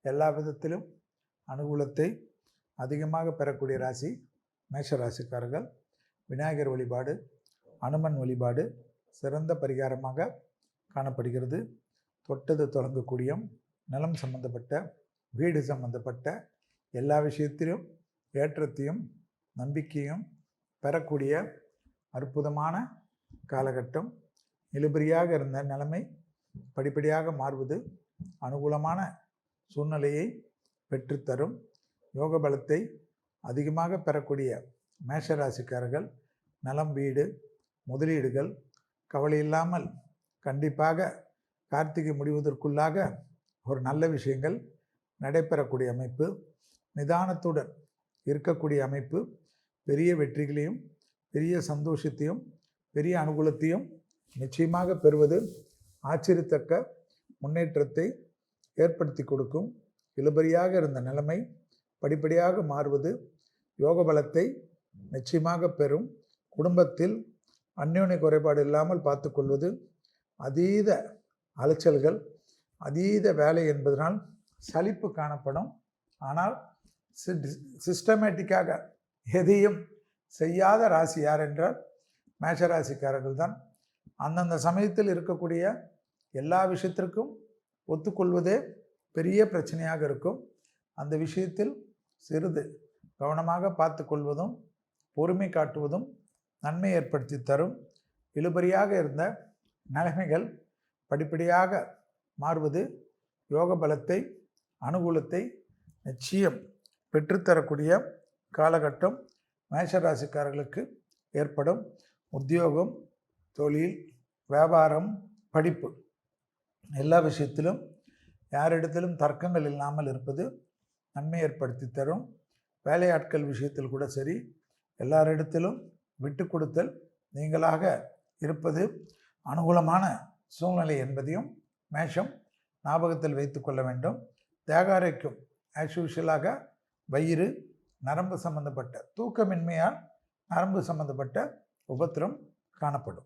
எல்லா விதத்திலும் அனுகூலத்தை அதிகமாக பெறக்கூடிய ராசி மேஷ ராசிக்காரர்கள். விநாயகர் வழிபாடு, அனுமன் வழிபாடு சிறந்த பரிகாரமாக காணப்படுகிறது. தொட்டது தொடங்கக்கூடிய நிலம் சம்பந்தப்பட்ட, வீடு சம்பந்தப்பட்ட எல்லா விஷயத்திலும் ஏற்றத்தையும் நம்பிக்கையும் பெறக்கூடிய அற்புதமான காலகட்டம். இழுபறியாக இருந்த நிலைமை படிப்படியாக மாறுவது அனுகூலமான சூழ்நிலையை பெற்றுத்தரும். யோக பலத்தை அதிகமாக பெறக்கூடிய மேஷராசிக்காரர்கள் நலம், வீடு, முதலீடுகள் கவலை இல்லாமல் கண்டிப்பாக கார்த்திகை முடிவதற்குள்ளாக ஒரு நல்ல விஷயங்கள் நடைபெறக்கூடிய அமைப்பு, நிதானத்துடன் இருக்கக்கூடிய அமைப்பு பெரிய வெற்றிகளையும் பெரிய சந்தோஷத்தையும் பெரிய அனுகூலத்தையும் நிச்சயமாக பெறுவது ஆச்சரியத்தக்க முன்னேற்றத்தை ஏற்படுத்தி கொடுக்கும். இழுபறியாக இருந்த நிலைமை படிப்படியாக மாறுவது யோக பலத்தை நிச்சயமாக பெறும். குடும்பத்தில் அந்யோன்ய குறைபாடு இல்லாமல் பார்த்து கொள்வது, அதீத அலைச்சல்கள், அதீத வேலை என்பதனால் சலிப்பு காணப்படும். ஆனால் சிஸ்டமேட்டிக்காக எதையும் செய்யாத ராசி யார் என்றால் மேஷராசிக்காரர்கள் தான். அந்தந்த சமயத்தில் இருக்கக்கூடிய எல்லா விஷயத்திற்கும் ஒத்துக்கொள்வதே பெரிய பிரச்சனையாக இருக்கும். அந்த விஷயத்தில் சிறிது கவனமாக பார்த்து கொள்வதும் பொறுமை காட்டுவதும் நன்மை ஏற்படுத்தி தரும். இழுபறியாக இருந்த நிலைமைகள் படிப்படியாக மாறுவது யோக பலத்தை அனுகூலத்தை நிச்சயம் பெற்றுத்தரக்கூடிய காலகட்டம் மேஷராசிக்காரர்களுக்கு ஏற்படும். உத்தியோகம், தொழில், வியாபாரம், படிப்பு எல்லா விஷயத்திலும் யாரிடத்திலும் தர்க்கங்கள் இல்லாமல் இருப்பது நன்மை ஏற்படுத்தி தரும். வேலையாட்கள் விஷயத்தில் கூட சரி, எல்லாரிடத்திலும் விட்டு கொடுத்தல், நீங்களாக இருப்பது அனுகூலமான சூழ்நிலை என்பதையும் மேஷம் ஞாபகத்தில் வைத்து கொள்ள வேண்டும். தேகாரைக்கும் ஆஸ்யூஷுவலாக வயிறு, நரம்பு சம்பந்தப்பட்ட தூக்கமின்மையால் நரம்பு சம்பந்தப்பட்ட உபத்திரம் காணப்படும்.